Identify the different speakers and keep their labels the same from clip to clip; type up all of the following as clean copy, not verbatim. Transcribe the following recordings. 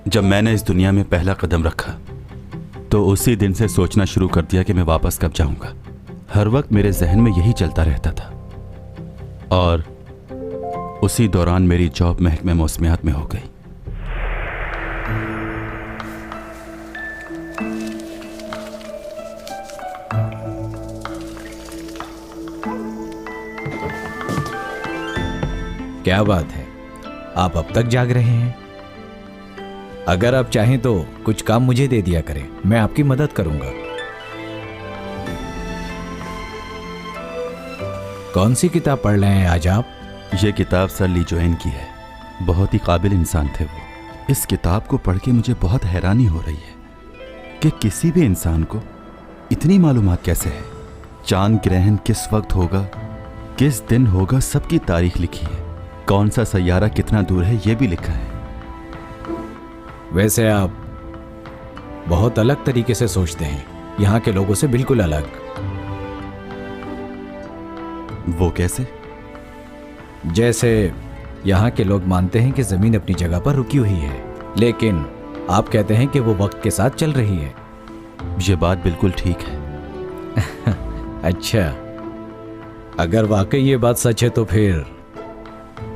Speaker 1: जब मैंने इस दुनिया में पहला कदम रखा तो उसी दिन से सोचना शुरू कर दिया कि मैं वापस कब जाऊंगा। हर वक्त मेरे जहन में यही चलता रहता था और उसी दौरान मेरी जॉब महकमे मौसमियात में हो गई।
Speaker 2: क्या बात है, आप अब तक जाग रहे हैं? अगर आप चाहें तो कुछ काम मुझे दे दिया करें, मैं आपकी मदद करूंगा। कौन सी किताब पढ़ रहे हैं आज आप?
Speaker 1: ये किताब सर ली जोएन की है। बहुत ही काबिल इंसान थे वो। इस किताब को पढ़ के मुझे बहुत हैरानी हो रही है कि किसी भी इंसान को इतनी मालूमात कैसे है। चांद ग्रहण किस वक्त होगा, किस दिन होगा, सबकी तारीख लिखी है। कौन सा सैयारा कितना दूर है ये भी लिखा है।
Speaker 2: वैसे आप बहुत अलग तरीके से सोचते हैं, यहाँ के लोगों से बिल्कुल अलग।
Speaker 1: वो कैसे?
Speaker 2: जैसे यहाँ के लोग मानते हैं कि जमीन अपनी जगह पर रुकी हुई है, लेकिन आप कहते हैं कि वो वक्त के साथ चल रही है।
Speaker 1: ये बात बिल्कुल ठीक है।
Speaker 2: अच्छा, अगर वाकई ये बात सच है तो फिर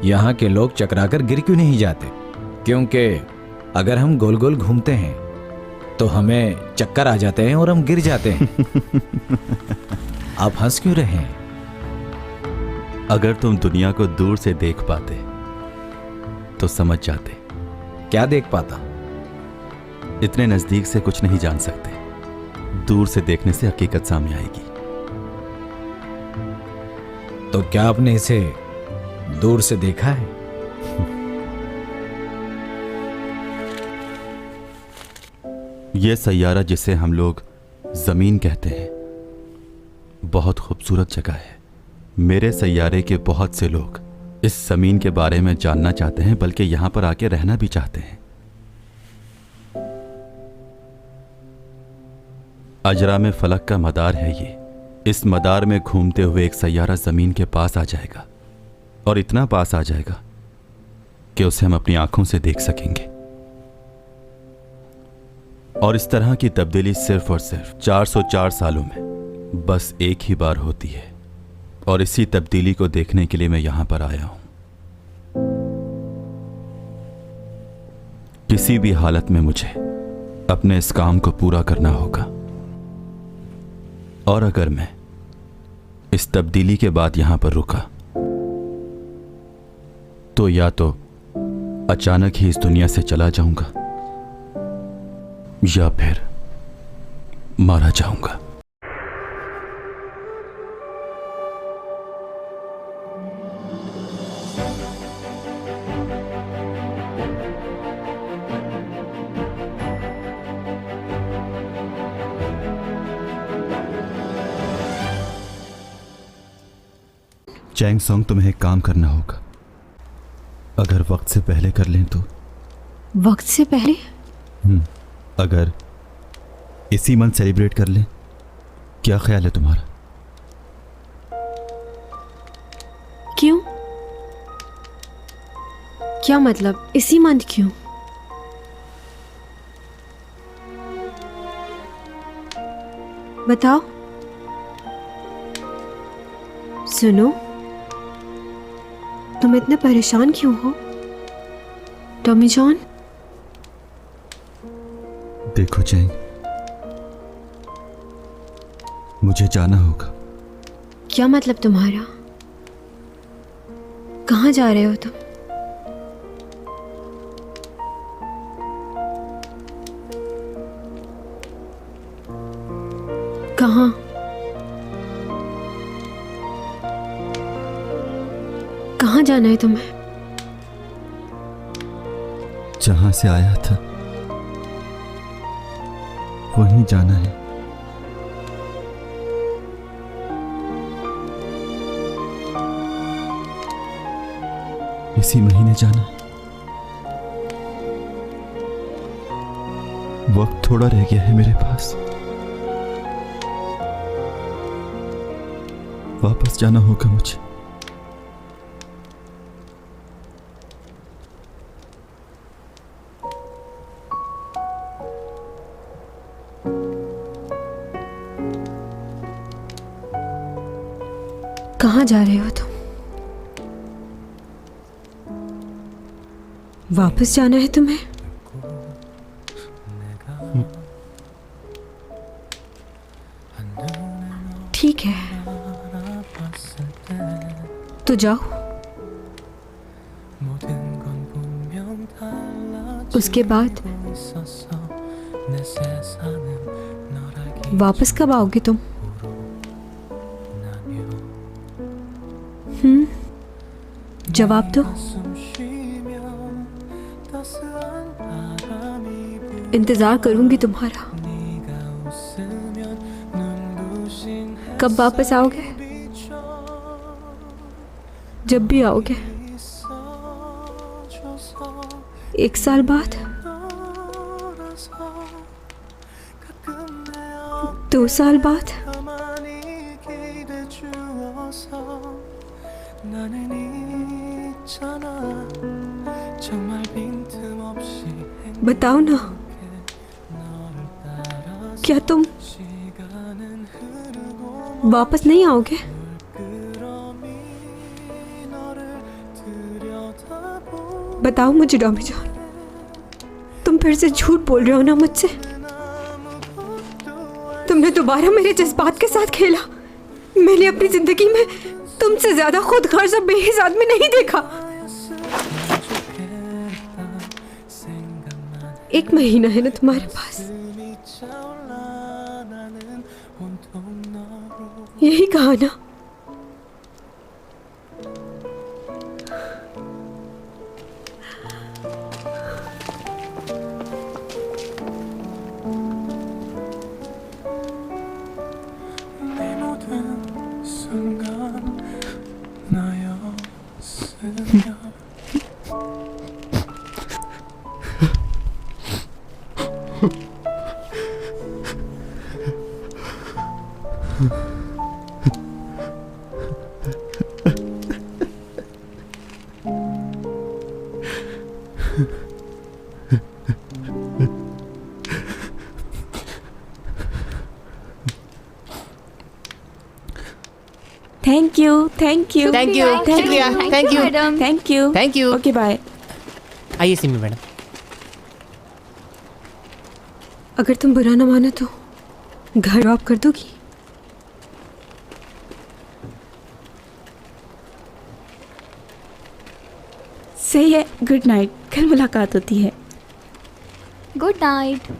Speaker 2: यहाँ के लोग चकराकर गिर क्यों नहीं जाते? क्योंकि अगर हम गोल गोल घूमते हैं तो हमें चक्कर आ जाते हैं और हम गिर जाते हैं। आप हंस क्यों रहे हैं?
Speaker 1: अगर तुम दुनिया को दूर से देख पाते तो समझ जाते।
Speaker 2: क्या देख पाता?
Speaker 1: इतने नजदीक से कुछ नहीं जान सकते, दूर से देखने से हकीकत सामने आएगी।
Speaker 2: तो क्या आपने इसे दूर से देखा है?
Speaker 1: यह सैयारा जिसे हम लोग जमीन कहते हैं बहुत खूबसूरत जगह है। मेरे सैयारे के बहुत से लोग इस जमीन के बारे में जानना चाहते हैं, बल्कि यहां पर आके रहना भी चाहते हैं। अजरा में फलक का मदार है ये। इस मदार में घूमते हुए एक सैयारा जमीन के पास आ जाएगा और इतना पास आ जाएगा कि उसे हम अपनी आंखों से देख सकेंगे। और इस तरह की तब्दीली सिर्फ और सिर्फ 404 सालों में बस एक ही बार होती है, और इसी तब्दीली को देखने के लिए मैं यहां पर आया हूं। किसी भी हालत में मुझे अपने इस काम को पूरा करना होगा, और अगर मैं इस तब्दीली के बाद यहां पर रुका तो या तो अचानक ही इस दुनिया से चला जाऊंगा या फिर मारा जाऊंगा। चैंग सोंग, तुम्हें एक काम करना होगा। अगर वक्त से पहले कर लें तो।
Speaker 3: वक्त से पहले?
Speaker 1: अगर इसी मंथ सेलिब्रेट कर लें, क्या ख्याल है तुम्हारा?
Speaker 3: क्यों? क्या मतलब इसी मंथ क्यों? बताओ। सुनो, तुम इतने परेशान क्यों हो? टॉमी जॉन,
Speaker 1: देखो चैंग, मुझे जाना होगा।
Speaker 3: क्या मतलब तुम्हारा? कहाँ जा रहे हो तुम? कहाँ? कहाँ जाना है तुम्हें?
Speaker 1: जहां से आया था वहीं जाना है। इसी महीने जाना है। वक्त थोड़ा रह गया है मेरे पास। वापस जाना होगा मुझे।
Speaker 3: कहाँ जा रहे हो तुम? वापस जाना है तुम्हें? ठीक है, तो जाओ। उसके बाद वापस कब आओगे तुम? जवाब दो। इंतजार करूंगी तुम्हारा। कब वापस आओगे? जब भी आओगे। 1 साल बाद? 2 साल बाद? बताओ ना, क्या तुम वापस नहीं आओगे? बताओ मुझे डॉमी जॉन, तुम फिर से झूठ बोल रहे हो ना मुझसे? तुमने दोबारा मेरे जज्बात के साथ खेला। मैंने अपनी जिंदगी में तुमसे ज्यादा खुद गर्ज और बेहिस आदमी नहीं देखा। 1 महीना है ना तुम्हारे पास, यही कहा ना?
Speaker 4: Thank you, thank you,
Speaker 5: thank you, शुक्रिया, thank you,
Speaker 4: thank you,
Speaker 5: thank you.
Speaker 4: Okay bye.
Speaker 5: आइए सिमी मैडम।
Speaker 3: अगर तुम बुरा ना मानो तो घर ड्रॉप कर दोगी?
Speaker 4: सही है, गुड नाइट, कल मुलाकात होती है।
Speaker 6: Good night.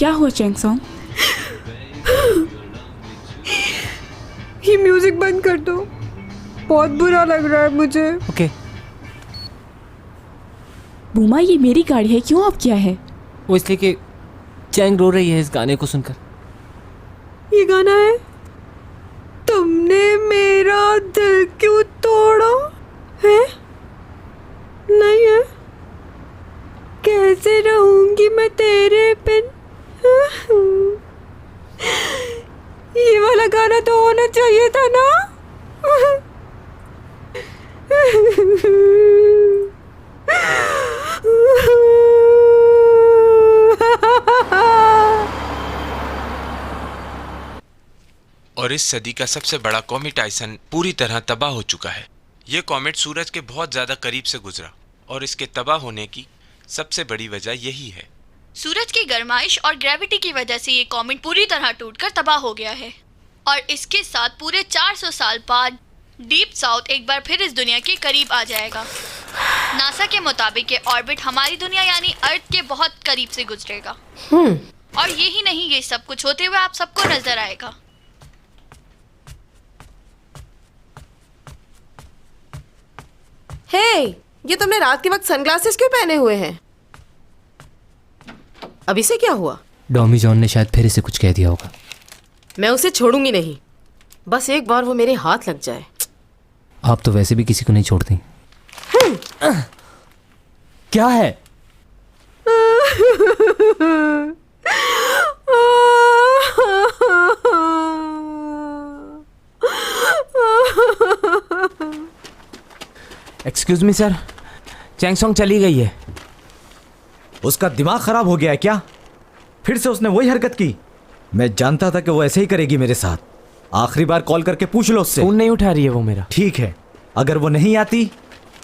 Speaker 4: क्या हुआ चैंगसोंग?
Speaker 3: ये म्यूजिक बंद कर दो, बहुत बुरा लग रहा है मुझे।
Speaker 5: ओके।
Speaker 4: बूमा, ये मेरी गाड़ी है, क्यों ऑफ किया है?
Speaker 5: वो इसलिए कि चैंग रो रही है इस गाने को सुनकर।
Speaker 3: ये गाना है? तुमने मेरा दिल क्यों तोड़ा है? नहीं है? कैसे रहूंगी मैं तेरे बिन? ये वाला गाना तो होना चाहिए था ना?
Speaker 7: और इस सदी का सबसे बड़ा कॉमेट टाइसन पूरी तरह तबाह हो चुका है। यह कॉमेट सूरज के बहुत ज्यादा करीब से गुजरा और इसके तबाह होने की सबसे बड़ी वजह यही है।
Speaker 8: सूरज की गर्माइश और ग्रेविटी की वजह से ये कॉमेट पूरी तरह टूटकर तबाह हो गया है और इसके साथ पूरे 400 साल बाद डीप साउथ एक बार फिर इस दुनिया के करीब आ जाएगा। नासा के मुताबिक ये ऑर्बिट हमारी दुनिया यानी अर्थ के बहुत करीब से गुजरेगा। और यही नहीं, ये सब कुछ होते हुए आप सबको नजर आएगा।
Speaker 5: हे, ये तुमने रात के वक्त सनग्लासेस क्यों पहने हुए हैं? अभी से क्या हुआ?
Speaker 9: डॉमी जॉन ने शायद फिर इसे कुछ कह दिया होगा।
Speaker 5: मैं उसे छोड़ूंगी नहीं, बस एक बार वो मेरे हाथ लग जाए।
Speaker 9: आप तो वैसे भी किसी को नहीं छोड़ती। क्या है?
Speaker 10: एक्सक्यूज मी सर, चैंगसोंग चली गई है।
Speaker 2: उसका दिमाग खराब हो गया है क्या? फिर से उसने वही हरकत की। मैं जानता था कि वो ऐसे ही करेगी मेरे साथ। आखिरी बार कॉल करके पूछ लो उससे।
Speaker 10: फोन नहीं उठा रही है वो मेरा।
Speaker 2: ठीक है, अगर वो नहीं आती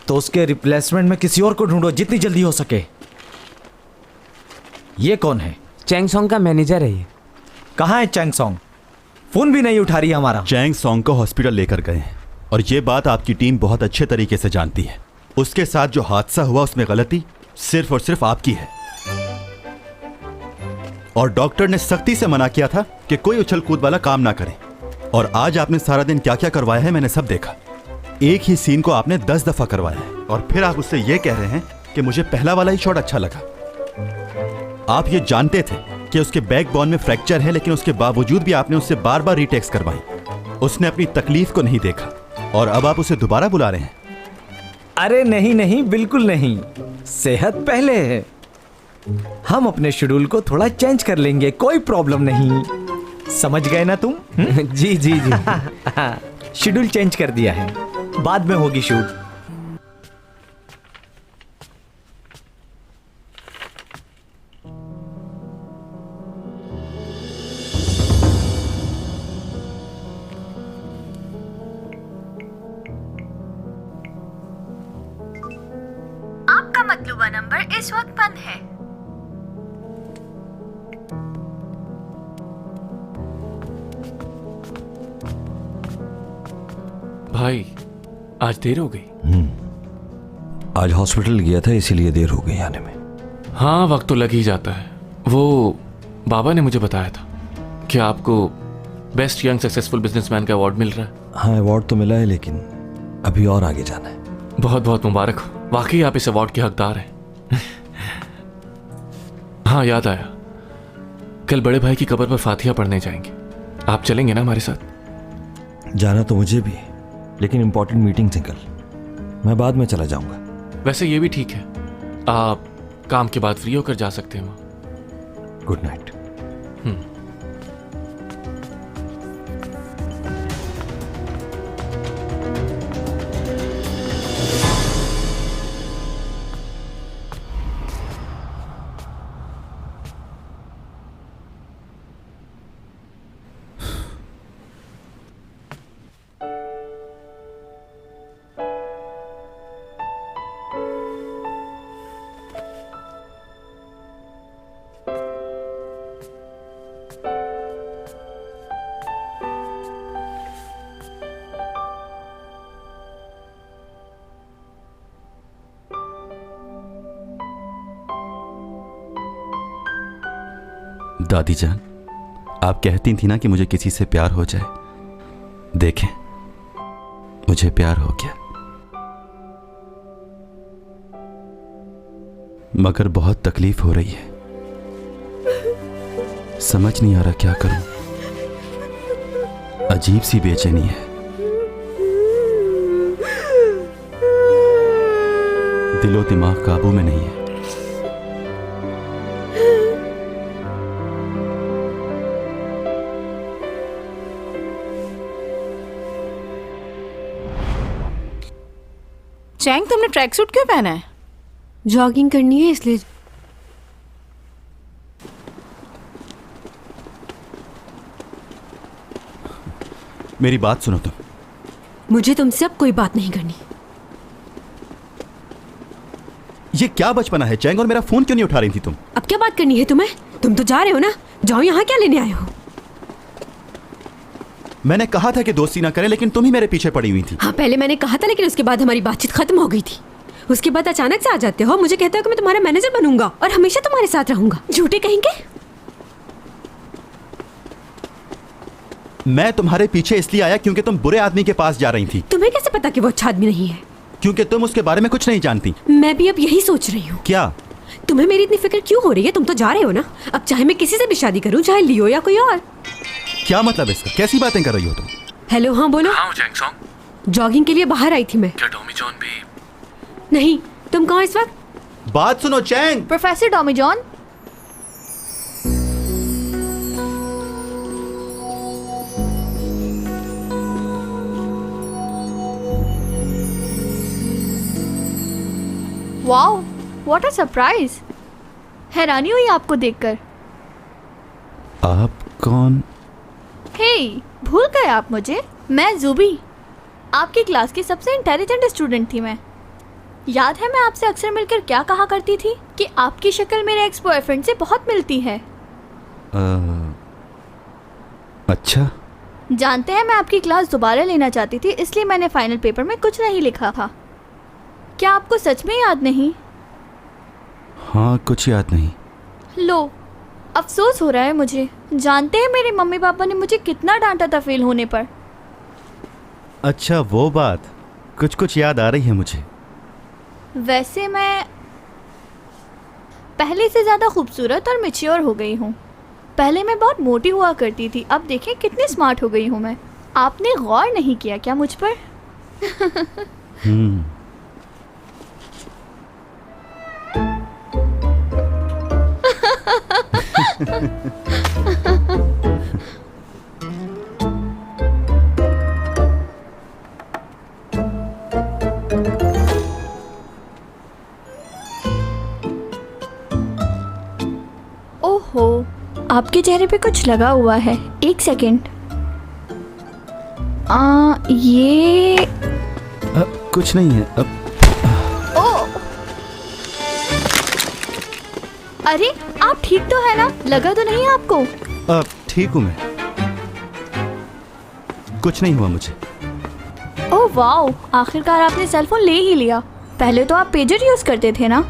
Speaker 2: तो उसके रिप्लेसमेंट में किसी और को ढूंढो जितनी जल्दी हो सके। ये कौन है?
Speaker 10: चैंगसोंग का मैनेजर है ये।
Speaker 2: कहाँ है चैंगसोंग? फोन भी नहीं उठा रही है हमारा।
Speaker 1: चैंगसोंग को हॉस्पिटल लेकर गए हैं और ये बात आपकी टीम बहुत अच्छे तरीके से जानती है। उसके साथ जो हादसा हुआ उसमें गलती सिर्फ और सिर्फ आपकी है। और डॉक्टर ने सख्ती से मना किया था कि कोई उछल कूद वाला काम ना करें। और आज आपने सारा दिन क्या क्या करवाया है मैंने सब देखा। एक ही सीन को आपने 10 दफा करवाया है और फिर आप उससे ये कह रहे हैं कि मुझे पहला वाला ही शॉट अच्छा लगा। आप ये जानते थे कि उसके बैकबोन में फ्रैक्चर है, लेकिन उसके बावजूद भी आपने उससे बार बार रीटेक्स करवाई। उसने अपनी तकलीफ को नहीं देखा और अब आप उसे दोबारा बुला रहे हैं।
Speaker 2: अरे नहीं नहीं, बिल्कुल नहीं। सेहत पहले है। हम अपने शेड्यूल को थोड़ा चेंज कर लेंगे, कोई प्रॉब्लम नहीं। समझ गए ना तुम?
Speaker 10: जी जी जी।
Speaker 2: शेड्यूल चेंज कर दिया है, बाद में होगी शूट।
Speaker 8: आपका मतलूबा नंबर इस वक्त बंद है।
Speaker 11: भाई आज देर हो गई।
Speaker 12: आज हॉस्पिटल गया था इसीलिए देर हो गई आने में।
Speaker 11: हाँ वक्त तो लग ही जाता है। वो बाबा ने मुझे बताया था कि आपको बेस्ट यंग सक्सेसफुल बिजनेसमैन का अवार्ड मिल रहा है।
Speaker 12: हाँ अवार्ड तो मिला है, लेकिन अभी और आगे जाना है।
Speaker 11: बहुत बहुत मुबारक हो, वाकई आप इस अवार्ड के हकदार हैं। हाँ याद आया, कल बड़े भाई की कब्र पर फातिहा पढ़ने जाएंगे। आप चलेंगे ना हमारे साथ?
Speaker 12: जाना तो मुझे भी, लेकिन इंपॉर्टेंट मीटिंग थी कल, मैं बाद में चला जाऊंगा।
Speaker 11: वैसे ये भी ठीक है, आप काम के बाद फ्री होकर जा सकते हैं वहाँ।
Speaker 12: Good night.
Speaker 1: दादी जान, आप कहती थी ना कि मुझे किसी से प्यार हो जाए। देखें, मुझे प्यार हो गया, मगर बहुत तकलीफ हो रही है। समझ नहीं आ रहा क्या करूं। अजीब सी बेचैनी है। दिलो दिमाग काबू में नहीं है।
Speaker 5: चैंग, तुमने ट्रैक सूट क्यों पहना है?
Speaker 3: जॉगिंग करनी है इसलिए।
Speaker 1: मेरी बात सुनो तुम।
Speaker 3: मुझे तुमसे अब कोई बात नहीं करनी।
Speaker 1: ये क्या बचपना है चैंग, और मेरा फोन क्यों नहीं उठा रही थी तुम?
Speaker 3: अब क्या बात करनी है तुम्हें? तुम तो जा रहे हो ना, जाओ। यहाँ क्या लेने आए हो?
Speaker 1: मैंने कहा था कि दोस्ती ना करें, लेकिन तुम ही मेरे पीछे पड़ी हुई थी।
Speaker 3: हाँ, पहले मैंने कहा था, लेकिन उसके बाद हमारी बातचीत खत्म हो गई थी। उसके बाद अचानक से आ जाते हो, मुझे कहते हो कि मैं तुम्हारा मैनेजर बनूंगा और हमेशा तुम्हारे साथ रहूंगा। झूठे कहेंगे।
Speaker 1: मैं तुम्हारे पीछे इसलिए आया क्योंकि तुम बुरे आदमी के पास जा रही थी।
Speaker 3: तुम्हें कैसे पता कि वो अच्छा आदमी नहीं है?
Speaker 1: क्योंकि तुम उसके बारे में कुछ नहीं जानती।
Speaker 3: मैं भी अब यही सोच रही हूँ।
Speaker 1: क्या?
Speaker 3: तुम्हें मेरी इतनी फिक्र क्यों हो रही है? तुम तो जा रहे हो ना। अब चाहे मैं किसी से भी शादी करूँ, चाहे लियो या कोई और।
Speaker 1: क्या मतलब इसका? कैसी बातें कर रही हो तुम?
Speaker 3: हेलो, हाँ बोलो।
Speaker 11: हाँ चैंगसोंग।
Speaker 3: जॉगिंग के लिए बाहर आई थी मैं।
Speaker 11: क्या टॉमी जॉन भी?
Speaker 3: नहीं, तुम कहाँ इस वक्त?
Speaker 1: बात सुनो Chang.
Speaker 6: Professor Tommy John,
Speaker 8: wow, what a surprise. हैरानी हुई आपको देखकर।
Speaker 1: आप कौन?
Speaker 8: हे, भूल गए आप मुझे? मैं ज़ुबी, आपकी क्लास की सबसे इंटेलिजेंट स्टूडेंट थी मैं। याद है मैं आपसे अक्सर मिलकर क्या कहा करती थी कि आपकी शक्ल मेरे एक्स बॉयफ्रेंड से बहुत मिलती है।
Speaker 1: अच्छा।
Speaker 8: जानते हैं मैं आपकी क्लास दोबारा लेना चाहती थी, इसलिए मैंने फाइनल पेपर में कुछ नहीं लिखा था। क्या आपको सच में याद नहीं?
Speaker 1: हाँ, कुछ याद नहीं।
Speaker 8: लो, अफसोस हो रहा है मुझे। जानते हैं मेरे मम्मी पापा ने मुझे कितना डांटा था फेल होने पर।
Speaker 1: अच्छा, वो बात कुछ कुछ याद आ रही है मुझे।
Speaker 8: वैसे मैं पहले से ज़्यादा खूबसूरत और मैच्योर हो गई हूँ। पहले मैं बहुत मोटी हुआ करती थी, अब देखें कितनी स्मार्ट हो गई हूँ मैं। आपने गौर नहीं किया क्या मुझ पर? ओहो, आपके चेहरे पे कुछ लगा हुआ है। एक सेकेंड। ये
Speaker 1: कुछ नहीं है।
Speaker 8: ओ, अरे आप ठीक तो है ना? लगा तो नहीं आपको?
Speaker 1: ठीक हूँ मैं, कुछ नहीं हुआ मुझे।
Speaker 8: ओह वाओ, आखिरकार आपने सेल फोन ले ही लिया। पहले तो आप पेजर यूज करते थे ना?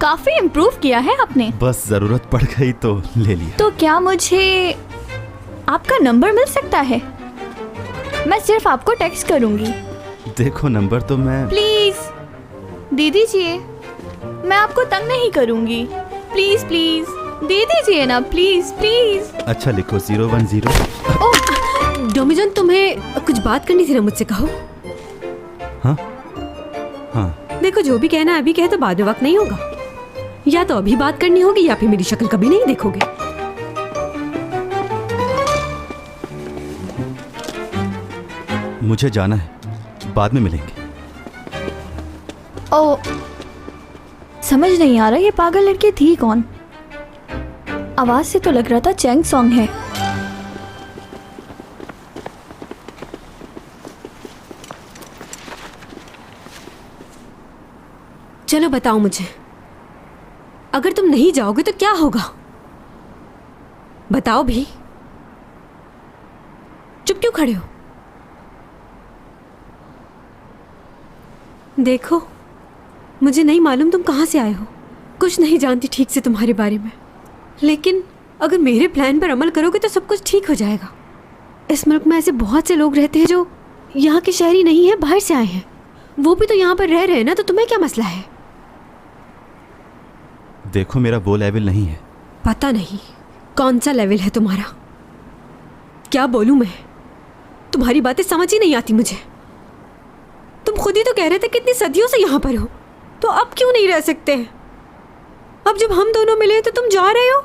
Speaker 8: काफी इम्प्रूव किया है आपने।
Speaker 1: बस जरूरत पड़ गई तो ले लिया।
Speaker 8: तो क्या मुझे आपका नंबर मिल सकता है? मैं सिर्फ आपको टेक्स्ट करूंगी।
Speaker 1: देखो, नंबर तो मैं...
Speaker 8: प्लीज दे दीजिए, मैं आपको तंग नहीं करूंगी। प्लीज प्लीज दे दीजिए ना, प्लीज प्लीज।
Speaker 1: अच्छा, लिखो 010।
Speaker 3: ओह डोमिजन, तुम्हें कुछ बात करनी थी ना मुझसे, कहो।
Speaker 1: हाँ हाँ।
Speaker 3: देखो, जो भी कहना है अभी कहे तो बाद में वक्त नहीं होगा। या तो अभी बात करनी होगी या फिर मेरी शक्ल कभी नहीं देखोगे।
Speaker 1: मुझे जाना है, बाद में मिलेंगे।
Speaker 8: ओ, समझ नहीं आ रहा ये पागल लड़की थी कौन? आवाज से तो लग रहा था चैंग सॉन्ग है।
Speaker 3: चलो बताओ मुझे, अगर तुम नहीं जाओगे तो क्या होगा? बताओ भी। चुप क्यों खड़े हो? देखो, मुझे नहीं मालूम तुम कहाँ से आए हो, कुछ नहीं जानती ठीक से तुम्हारे बारे में, लेकिन अगर मेरे प्लान पर अमल करोगे तो सब कुछ ठीक हो जाएगा। इस मुल्क में ऐसे बहुत से लोग रहते हैं जो यहाँ के शहरी नहीं है, बाहर से आए हैं। वो भी तो यहाँ पर रह रहे हैं ना, तो तुम्हें क्या मसला है?
Speaker 1: देखो, मेरा वो लेवल नहीं है।
Speaker 3: पता नहीं कौन सा लेवल है तुम्हारा। क्या बोलूं मैं, तुम्हारी बातें समझ ही नहीं आती मुझे। तुम खुद ही तो कह रहे थे कितनी सदियों से यहाँ पर हो, तो अब क्यों नहीं रह सकते? अब जब हम दोनों मिले तो तुम जा रहे हो,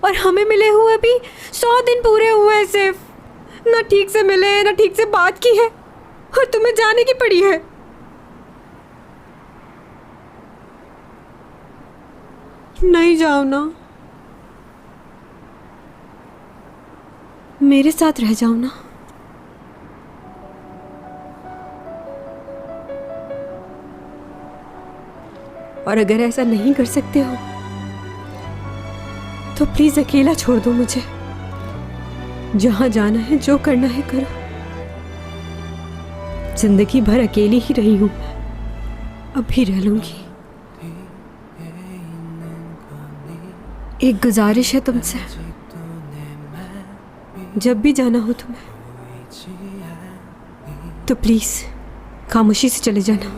Speaker 3: और हमें मिले हुए भी 100 दिन पूरे हुए हैं सिर्फ। ना ठीक से मिले, ना ठीक से बात की है, और तुम्हें जाने की पड़ी है। नहीं जाओ ना, मेरे साथ रह जाओ ना। और अगर ऐसा नहीं कर सकते हो तो प्लीज अकेला छोड़ दो मुझे। जहां जाना है, जो करना है करो। जिंदगी भर अकेली ही रही हूं मैं, अब भी रह लूंगी। एक गुजारिश है तुमसे, जब भी जाना हो तुम्हें तो प्लीज खामोशी से चले जाना।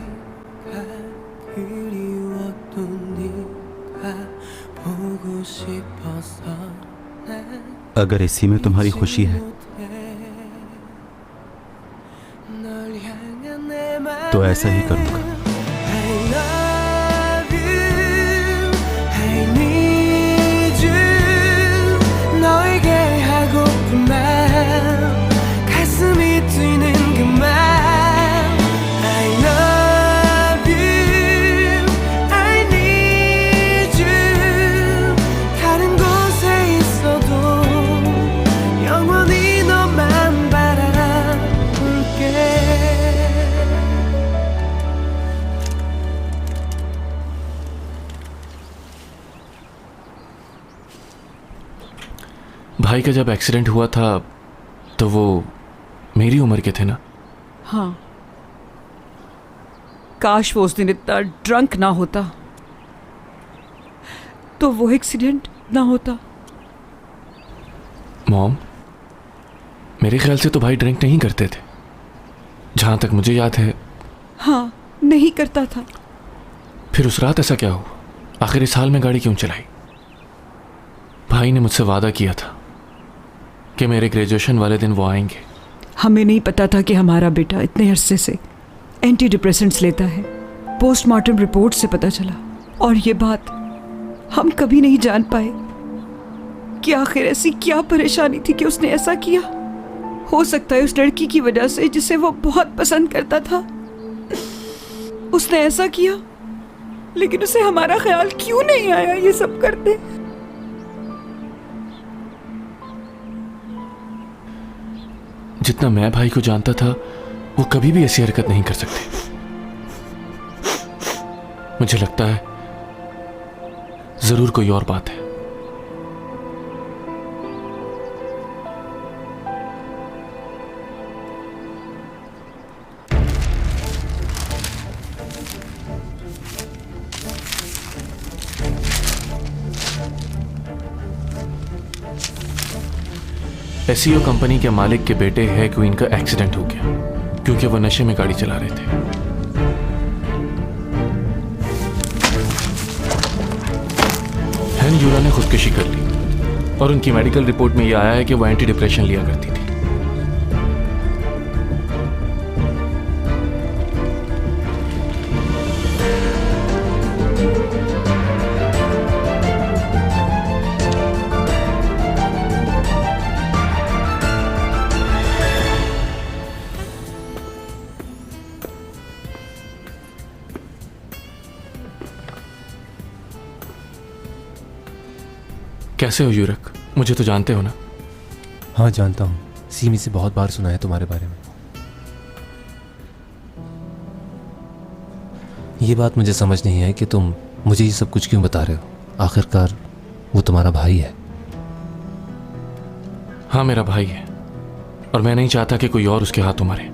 Speaker 1: अगर इसी में तुम्हारी खुशी है तो ऐसा ही करूंगा।
Speaker 11: भाई का जब एक्सीडेंट हुआ था तो वो मेरी उम्र के थे ना?
Speaker 13: हाँ, काश वो उस दिन इतना ड्रंक ना होता तो वो एक्सीडेंट ना होता।
Speaker 11: मॉम, मेरे ख्याल से तो भाई ड्रिंक नहीं करते थे, जहां तक मुझे याद है।
Speaker 13: हाँ, नहीं करता था।
Speaker 11: फिर उस रात ऐसा क्या हुआ? आखिर इस हाल में गाड़ी क्यों चलाई? भाई ने मुझसे वादा किया था कि मेरे ग्रेजुएशन वाले दिन वो आएंगे।
Speaker 13: हमें नहीं पता था कि हमारा बेटा इतने अरसे से एंटी डिप्रेसेंट्स लेता है। पोस्टमार्टम रिपोर्ट से पता चला, और ये बात हम कभी नहीं जान पाए कि आखिर ऐसी क्या परेशानी थी कि उसने ऐसा किया। हो सकता है उस लड़की की वजह से जिसे वो बहुत पसंद करता था उसने ऐसा किया, लेकिन उसे हमारा ख्याल क्यों नहीं आया ये सब करते।
Speaker 11: जितना मैं भाई को जानता था वो कभी भी ऐसी हरकत नहीं कर सकते। मुझे लगता है जरूर कोई और बात है। एसईओ कंपनी के मालिक के बेटे है क्वीन का एक्सीडेंट हो गया क्योंकि वो नशे में गाड़ी चला रहे थे। हैन यूरा ने खुदकुशी कर ली और उनकी मेडिकल रिपोर्ट में यह आया है कि वो एंटी डिप्रेशन लिया करती थी। कैसे हो यूरक? मुझे तो जानते हो ना?
Speaker 9: हाँ, जानता हूँ। सीमी से बहुत बार सुना है तुम्हारे बारे में। ये बात मुझे समझ नहीं है कि तुम मुझे ये सब कुछ क्यों बता रहे हो। आखिरकार वो तुम्हारा भाई है।
Speaker 11: हाँ, मेरा भाई है और मैं नहीं चाहता कि कोई और उसके हाथों मरे।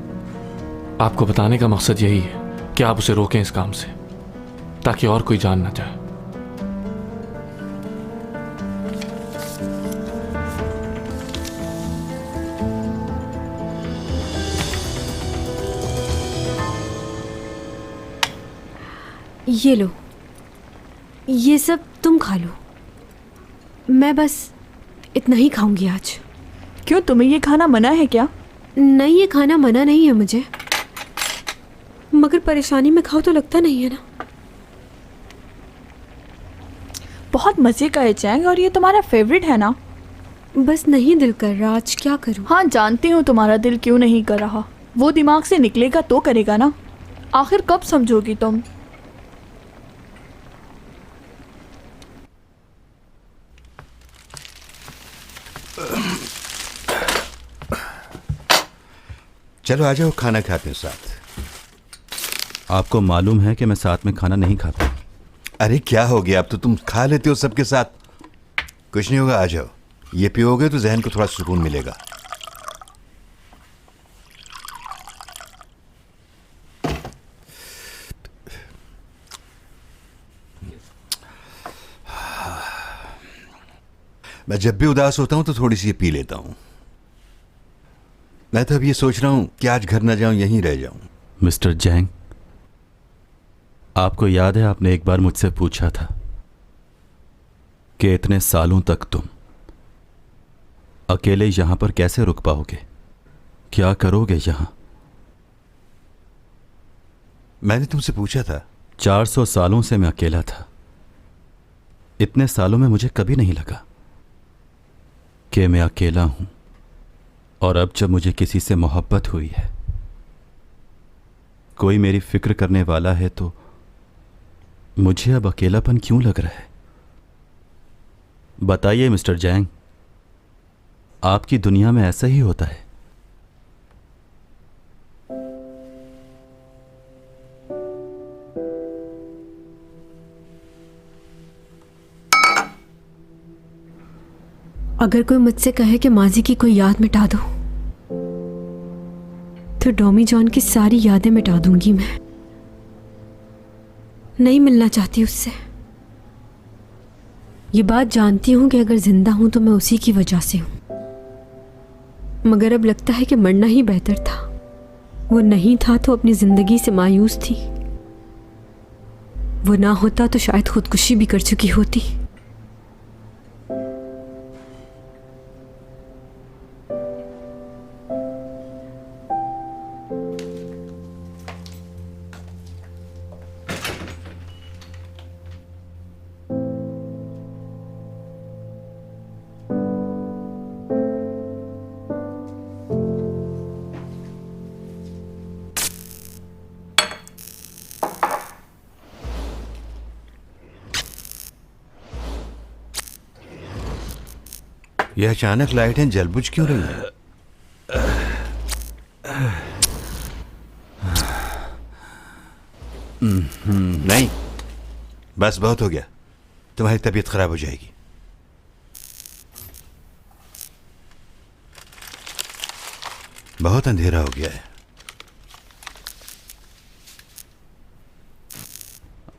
Speaker 11: आपको बताने का मकसद यही है कि आप उसे रोकें इस काम से, ताकि और कोई जान ना जाए।
Speaker 3: ये लो, ये सब तुम खा लो। मैं बस इतना ही खाऊंगी आज।
Speaker 4: क्यों, तुम्हें ये खाना मना है क्या?
Speaker 3: नहीं, ये खाना मना नहीं है मुझे, मगर परेशानी में खाओ तो लगता नहीं है ना।
Speaker 4: बहुत मजे का है चैंग, और ये तुम्हारा फेवरेट है ना?
Speaker 3: बस नहीं दिल कर रहा, आज क्या करूं?
Speaker 4: हाँ, जानती हूँ तुम्हारा दिल क्यों नहीं कर रहा। वो दिमाग से निकलेगा तो करेगा ना। आखिर कब समझोगी तुम?
Speaker 14: चलो आ जाओ, खाना खाते हैं साथ।
Speaker 1: आपको मालूम है कि मैं साथ में खाना नहीं खाता।
Speaker 14: अरे क्या हो गया, अब तो तुम खा लेते हो सबके साथ। कुछ नहीं होगा, आ जाओ। ये पियोगे तो जहन को थोड़ा सुकून मिलेगा। मैं जब भी उदास होता हूं तो थोड़ी सी ये पी लेता हूं। मैं तो अब ये सोच रहा हूं कि आज घर ना जाऊं, यहीं रह जाऊं।
Speaker 1: मिस्टर जैंग, आपको याद है आपने एक बार मुझसे पूछा था कि इतने सालों तक तुम अकेले यहां पर कैसे रुक पाओगे, क्या करोगे यहां?
Speaker 14: मैंने तुमसे पूछा था।
Speaker 1: 400 सालों से मैं अकेला था। इतने सालों में मुझे कभी नहीं लगा कि मैं अकेला हूं, और अब जब मुझे किसी से मोहब्बत हुई है, कोई मेरी फिक्र करने वाला है, तो मुझे अब अकेलापन क्यों लग रहा है? बताइए मिस्टर जैंग, आपकी दुनिया में ऐसा ही होता है?
Speaker 3: अगर कोई मुझसे कहे कि माजी की कोई याद मिटा दो, तो डॉमी जॉन की सारी यादें मिटा दूंगी मैं। नहीं मिलना चाहती उससे। ये बात जानती हूं कि अगर जिंदा हूं तो मैं उसी की वजह से हूं, मगर अब लगता है कि मरना ही बेहतर था। वो नहीं था तो अपनी जिंदगी से मायूस थी। वो ना होता तो शायद खुदकुशी भी कर चुकी होती।
Speaker 14: यह अचानक लाइटें जलबुझ क्यों रही हैं? नहीं, बस बहुत हो गया। तुम्हारी तबीयत खराब हो जाएगी। बहुत अंधेरा हो गया है।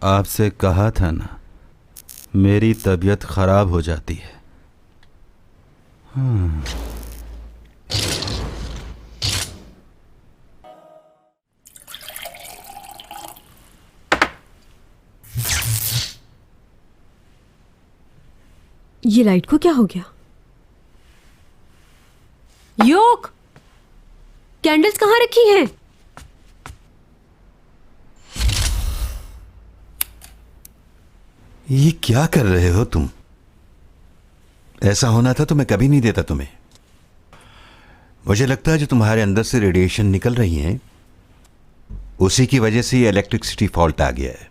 Speaker 1: आपसे कहा था ना, मेरी तबीयत खराब हो जाती है।
Speaker 3: ये लाइट को क्या हो गया? योक, कैंडल्स कहाँ रखी हैं?
Speaker 14: ये क्या कर रहे हो तुम? ऐसा होना था तो मैं कभी नहीं देता तुम्हें। मुझे लगता है जो तुम्हारे अंदर से रेडिएशन निकल रही हैं, उसी की वजह से ये इलेक्ट्रिसिटी फॉल्ट आ गया है।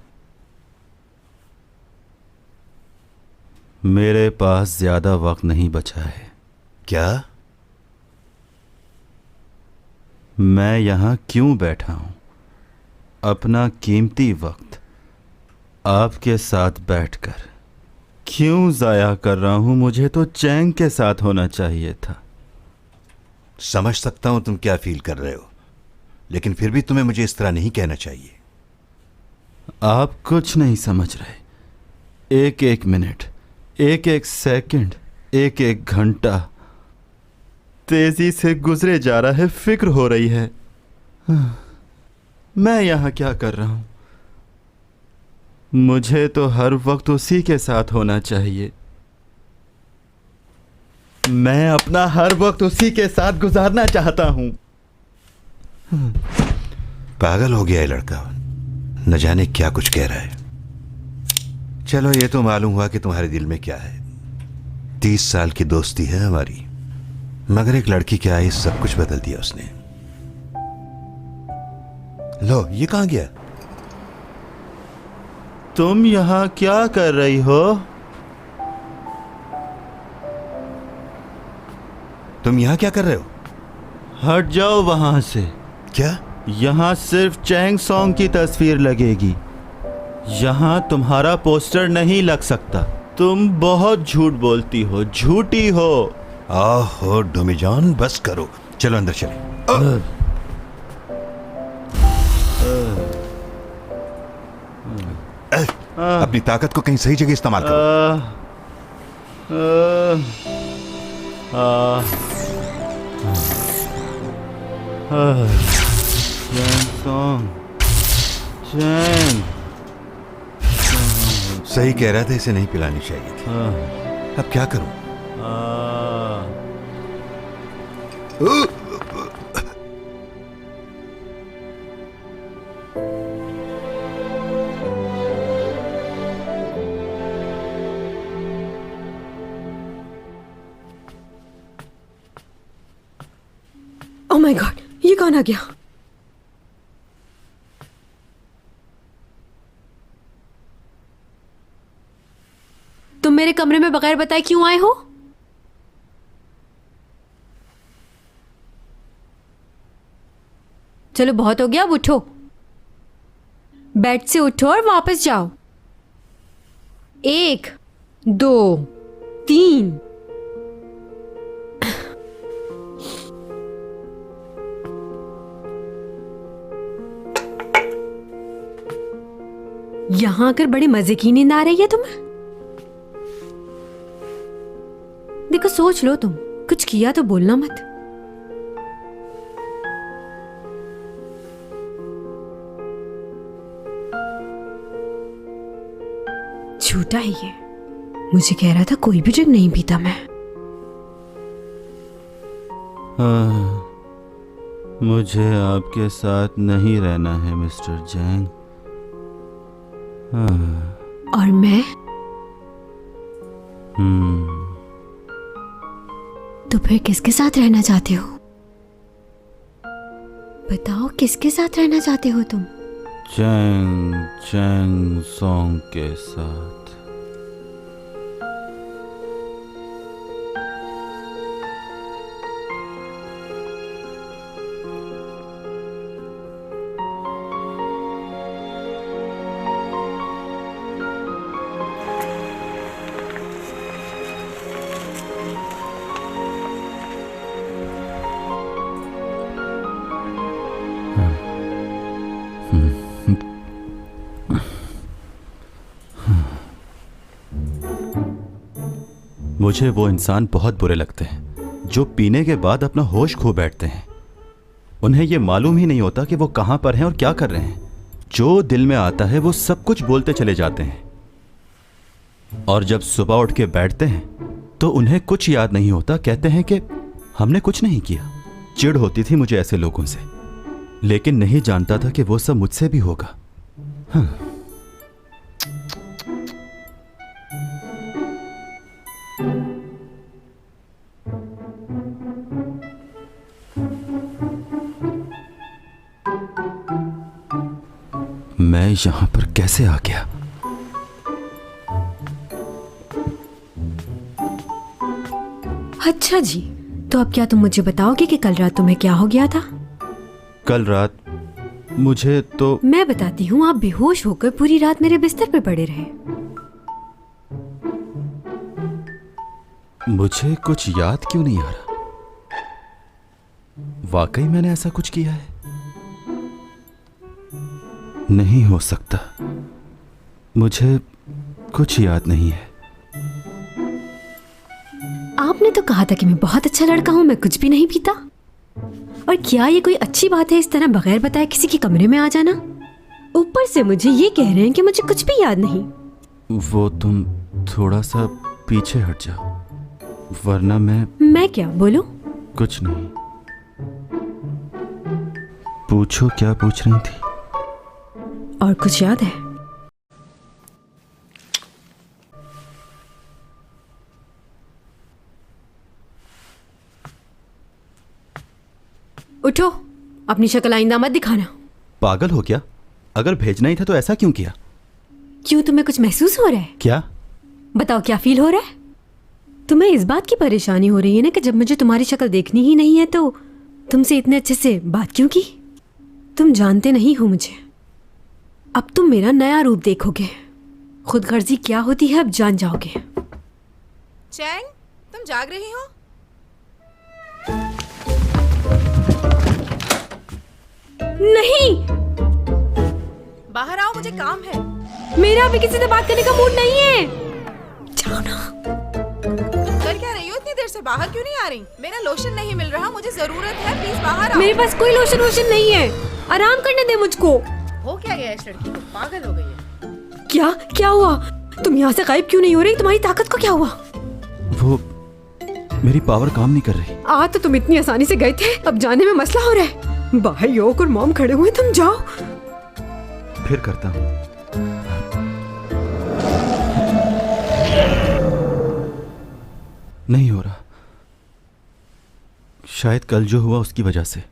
Speaker 1: मेरे पास ज्यादा वक्त नहीं बचा है।
Speaker 14: क्या?
Speaker 1: मैं यहां क्यों बैठा हूं? अपना कीमती वक्त आपके साथ बैठकर क्यों जाया कर रहा हूं? मुझे तो चैंग के साथ होना चाहिए था।
Speaker 14: समझ सकता हूं तुम क्या फील कर रहे हो, लेकिन फिर भी तुम्हें मुझे इस तरह नहीं कहना चाहिए।
Speaker 1: आप कुछ नहीं समझ रहे। एक एक मिनट, एक एक सेकंड, एक एक घंटा तेजी से गुजरे जा रहा है। फिक्र हो रही है मैं यहां क्या कर रहा हूं। मुझे तो हर वक्त उसी के साथ होना चाहिए। मैं अपना हर वक्त उसी के साथ गुजारना चाहता हूं।
Speaker 14: पागल हो गया है लड़का, न जाने क्या कुछ कह रहा है। चलो, ये तो मालूम हुआ कि तुम्हारे दिल में क्या है। 30 साल की दोस्ती है हमारी, मगर एक लड़की क्या है, सब कुछ बदल दिया उसने। लो, ये कहां गया?
Speaker 1: तुम यहां क्या कर रही हो?
Speaker 14: तुम यहां क्या कर रहे हो?
Speaker 1: हट जाओ वहां से।
Speaker 14: क्या?
Speaker 1: यहां सिर्फ चैंग सॉन्ग की तस्वीर लगेगी। यहां तुम्हारा पोस्टर नहीं लग सकता। तुम बहुत झूठ बोलती हो, झूठी हो।
Speaker 14: आहो डोमी जॉन, बस करो। चलो अंदर चले। अपनी ताकत को कहीं सही जगह इस्तेमाल करो। सही कह रहा था, इसे नहीं पिलानी चाहिए थी। अब क्या करूं?
Speaker 3: ओह माय गॉड, ये कौन आ गया? तुम मेरे कमरे में बगैर बताए क्यों आए हो? चलो बहुत हो गया, अब उठो। बेड से उठो और वापस जाओ। 1 2 3 यहाँ आकर बड़े मजे की नींद आ रही है तुम्हें? देखो सोच लो, तुम कुछ किया तो बोलना मत। झूठा है ये, मुझे कह रहा था कोई भी ड्रिंक नहीं पीता मैं।
Speaker 1: मुझे आपके साथ नहीं रहना है मिस्टर जैंग।
Speaker 3: और मैं? तो फिर किसके साथ रहना चाहते हो? बताओ, किसके साथ रहना चाहते हो तुम?
Speaker 1: चैंग सॉन्ग के साथ। मुझे वो इंसान बहुत बुरे लगते हैं जो पीने के बाद अपना होश खो बैठते हैं। उन्हें ये मालूम ही नहीं होता कि वो कहाँ पर हैं और क्या कर रहे हैं। जो दिल में आता है वो सब कुछ बोलते चले जाते हैं और जब सुबह उठ के बैठते हैं तो उन्हें कुछ याद नहीं होता। कहते हैं कि हमने कुछ नहीं किया। चिढ़ होती थी मुझे ऐसे लोगों से, लेकिन नहीं जानता था कि वो सब मुझसे भी होगा। हाँ। मैं यहां पर कैसे आ गया?
Speaker 3: अच्छा जी, तो अब क्या तुम मुझे बताओगे कि कल रात तुम्हें क्या हो गया था?
Speaker 1: कल रात मुझे तो
Speaker 3: मैं बताती हूँ। आप बेहोश होकर पूरी रात मेरे बिस्तर पर पड़े रहे।
Speaker 1: मुझे कुछ याद क्यों नहीं आ रहा? वाकई मैंने ऐसा कुछ किया है? नहीं हो सकता, मुझे कुछ याद नहीं है।
Speaker 3: आपने तो कहा था कि मैं बहुत अच्छा लड़का हूं, मैं कुछ भी नहीं पीता। और क्या ये कोई अच्छी बात है इस तरह बगैर बताए किसी के कमरे में आ जाना? ऊपर से मुझे ये कह रहे हैं कि मुझे कुछ भी याद नहीं।
Speaker 1: वो तुम थोड़ा सा पीछे हट जाओ, वरना
Speaker 3: मैं क्या बोलूं?
Speaker 1: कुछ नहीं। पूछो, क्या पूछ रही थी?
Speaker 3: और कुछ याद है? उठो, अपनी शक्ल आइंदा मत दिखाना।
Speaker 1: पागल हो क्या? अगर भेजना ही था तो ऐसा क्यों किया?
Speaker 3: क्यों, तुम्हें कुछ महसूस हो रहा है?
Speaker 1: क्या?
Speaker 3: बताओ, क्या फील हो रहा है? तुम्हें इस बात की परेशानी हो रही है ना कि जब मुझे तुम्हारी शक्ल देखनी ही नहीं है तो तुमसे इतने अच्छे से बात क्यों की? तुम जानते नहीं हो मुझे। अब तुम मेरा नया रूप देखोगे। खुदगर्जी क्या होती है अब जान जाओगे।
Speaker 5: चैंग, तुम जाग रही हो?
Speaker 3: नहीं,
Speaker 5: बाहर आओ, मुझे काम है।
Speaker 3: मेरा अभी किसी से बात करने का मूड नहीं है। जाओ ना।
Speaker 5: कर क्या रही हो इतनी देर से? बाहर क्यों नहीं आ रही? मेरा लोशन नहीं मिल रहा, मुझे जरूरत है, प्लीज बाहर आओ।
Speaker 3: मेरे पास कोई लोशन वोशन नहीं है। आराम करने दे मुझको।
Speaker 5: हो क्या गया इस लड़की को? पागल हो गई है।
Speaker 3: क्या हुआ? तुम यहाँ से गायब क्यों नहीं हो रही? तुम्हारी ताकत को क्या हुआ?
Speaker 1: वो मेरी पावर काम नहीं कर रही।
Speaker 3: आज तो तुम इतनी आसानी से गए थे, अब जाने में मसला हो रहा है। भाई योक और मॉम खड़े हुए, तुम जाओ।
Speaker 1: फिर करता हूँ। नहीं हो रहा। शायद कल जो हुआ उसकी वजह से।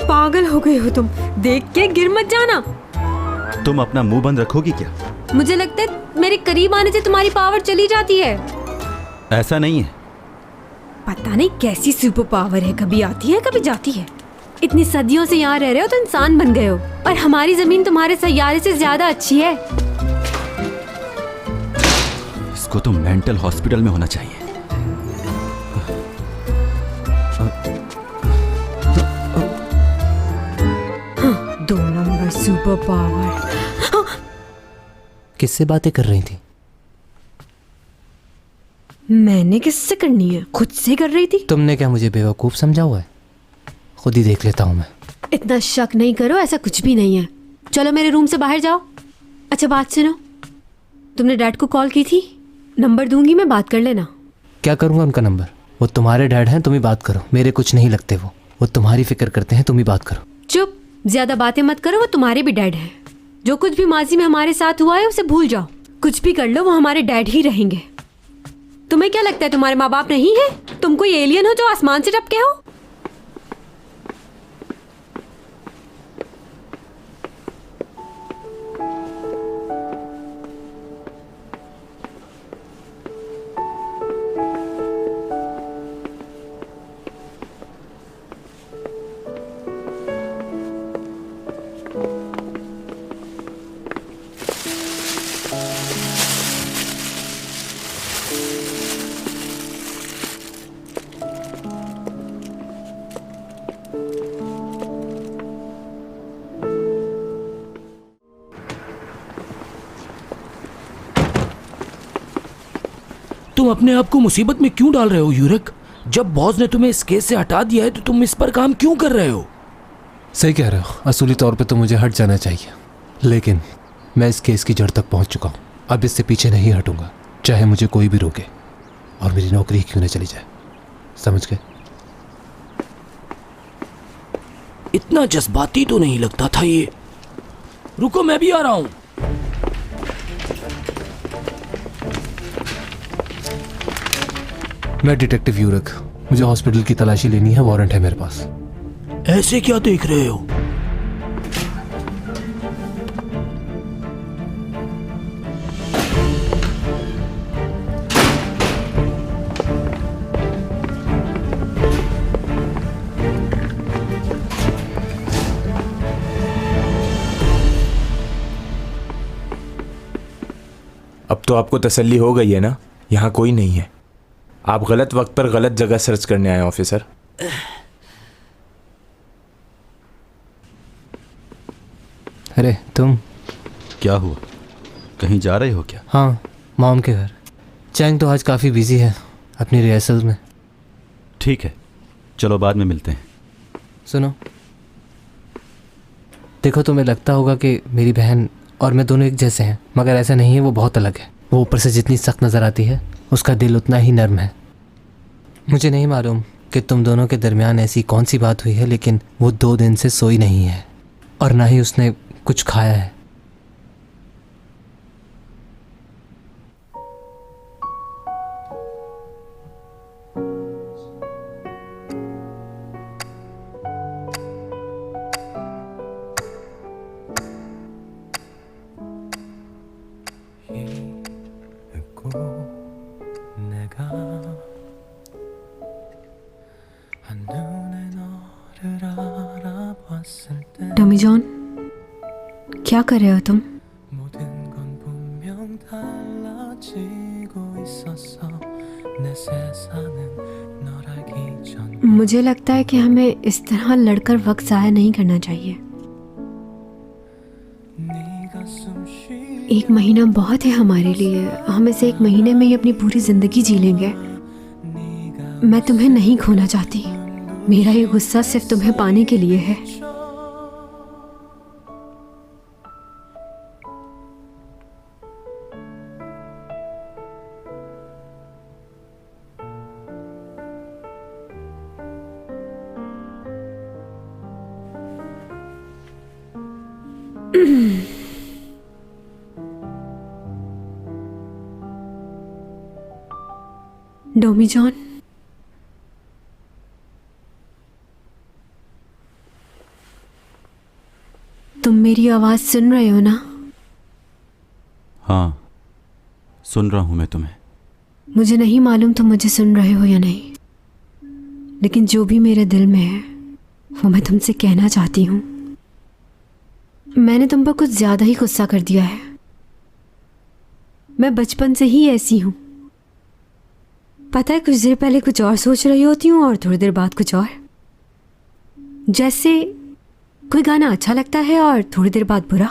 Speaker 3: पागल हो गए हो तुम। देख के गिर मत जाना।
Speaker 1: तुम अपना मुंह बंद रखोगी क्या?
Speaker 3: मुझे लगता है मेरे करीब आने से तुम्हारी पावर चली जाती है।
Speaker 1: ऐसा नहीं है।
Speaker 3: पता नहीं कैसी सुपर पावर है, कभी आती है कभी जाती है। इतनी सदियों से यहाँ रह रहे हो तो इंसान बन गए हो, और हमारी जमीन तुम्हारे सैयारे से ज्यादा अच्छी है।
Speaker 1: इसको तो मेंटल हॉस्पिटल में होना चाहिए।
Speaker 3: Super power.
Speaker 9: किससे बातें कर रही थी?
Speaker 3: मैंने किससे करनी है? खुद से कर रही थी।
Speaker 9: तुमने क्या मुझे बेवकूफ़ समझा हुआ है? खुद ही देख लेता हूँ मैं।
Speaker 3: इतना शक नहीं करो, ऐसा कुछ भी नहीं है। चलो मेरे रूम से बाहर जाओ। अच्छा बात सुनो, तुमने डैड को कॉल की थी? नंबर दूंगी मैं, बात कर लेना।
Speaker 9: क्या करूँगा उनका नंबर? वो तुम्हारे डैड हैं, तुम ही बात करो। मेरे कुछ नहीं लगते वो तुम्हारी फिक्र करते हैं, तुम ही बात करो।
Speaker 3: चुप, ज्यादा बातें मत करो, वो तुम्हारे भी डैड हैं। जो कुछ भी माजी में हमारे साथ हुआ है उसे भूल जाओ। कुछ भी कर लो, वो हमारे डैड ही रहेंगे। तुम्हें क्या लगता है तुम्हारे माँ बाप नहीं है? तुम कोई एलियन हो जो आसमान से टपके हो?
Speaker 10: तुम अपने आप को मुसीबत में क्यों डाल रहे हो यूरिक? जब बॉस ने तुम्हें इस केस से हटा दिया है तो तुम इस पर काम क्यों कर रहे हो?
Speaker 9: सही कह रहे हो, असूली तौर पे तो मुझे हट जाना चाहिए, लेकिन मैं इस केस की जड़ तक पहुंच चुका हूं। अब इससे पीछे नहीं हटूंगा, चाहे मुझे कोई भी रोके और मेरी नौकरी क्यों न चली जाए। समझ गए?
Speaker 10: इतना जज्बाती तो नहीं लगता था ये। रुको, मैं भी आ रहा हूं।
Speaker 9: मैं डिटेक्टिव यूरिक, मुझे हॉस्पिटल की तलाशी लेनी है, वारंट है मेरे पास।
Speaker 10: ऐसे क्या देख रहे हो?
Speaker 7: अब तो आपको तसल्ली हो गई है ना, यहाँ कोई नहीं है। आप गलत वक्त पर गलत जगह सर्च करने आए ऑफिसर।
Speaker 9: अरे तुम
Speaker 1: क्या हुआ? कहीं जा रहे हो क्या?
Speaker 9: हाँ, मॉम के घर। चैंग तो आज काफ़ी बिजी है अपनी रिहर्सल में।
Speaker 1: ठीक है, चलो बाद में मिलते हैं।
Speaker 9: सुनो, देखो तुम्हें लगता होगा कि मेरी बहन और मैं दोनों एक जैसे हैं, मगर ऐसा नहीं है, वो बहुत अलग है। वो ऊपर से जितनी सख्त नज़र आती है, उसका दिल उतना ही नर्म है। मुझे नहीं मालूम कि तुम दोनों के दरमियान ऐसी कौन सी बात हुई है, लेकिन वो 2 दिन से सोई नहीं है और ना ही उसने कुछ खाया है।
Speaker 3: टॉमी जॉन, क्या कर रहे हो तुम? मुझे लगता है कि हमें इस तरह लड़कर वक्त ज़ाया नहीं करना चाहिए। 1 महीना बहुत है हमारे लिए। हम इसे 1 महीने में ही अपनी पूरी जिंदगी जी लेंगे। मैं तुम्हें नहीं खोना चाहती। मेरा ये गुस्सा सिर्फ तुम्हें पाने के लिए है। डोमी जॉन, तुम मेरी आवाज सुन रहे हो ना?
Speaker 1: हाँ, सुन रहा हूं मैं तुम्हें।
Speaker 3: मुझे नहीं मालूम तुम मुझे सुन रहे हो या नहीं, लेकिन जो भी मेरे दिल में है वो मैं तुमसे कहना चाहती हूँ। मैंने तुम पर कुछ ज्यादा ही गुस्सा कर दिया है। मैं बचपन से ही ऐसी हूँ। पता है, कुछ देर पहले कुछ और सोच रही होती हूँ और थोड़ी देर बाद कुछ और। जैसे कोई गाना अच्छा लगता है और थोड़ी देर बाद बुरा।